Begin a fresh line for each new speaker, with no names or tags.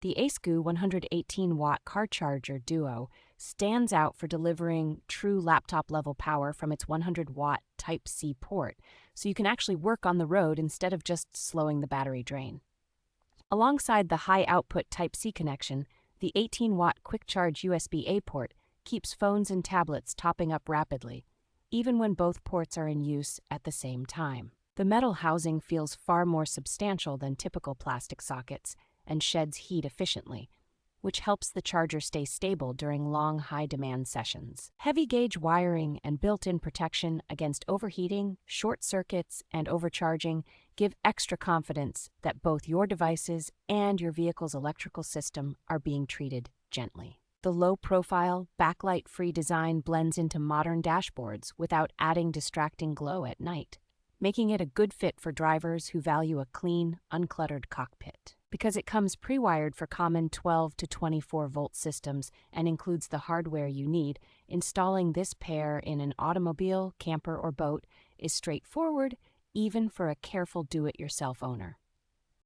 The Acegoo 118W car charger Duo stands out for delivering true laptop-level power from its 100-watt Type-C port, so you can actually work on the road instead of just slowing the battery drain. Alongside the high-output Type-C connection, the 18-watt quick-charge USB-A port keeps phones and tablets topping up rapidly, even when both ports are in use at the same time. The metal housing feels far more substantial than typical plastic sockets and sheds heat efficiently, which helps the charger stay stable during long, high-demand sessions. Heavy-gauge wiring and built-in protection against overheating, short circuits, and overcharging give extra confidence that both your devices and your vehicle's electrical system are being treated gently. The low-profile, backlight-free design blends into modern dashboards without adding distracting glow at night, making it a good fit for drivers who value a clean, uncluttered cockpit. Because it comes pre-wired for common 12 to 24-volt systems and includes the hardware you need, installing this pair in an automobile, camper, or boat is straightforward, even for a careful do-it-yourself owner.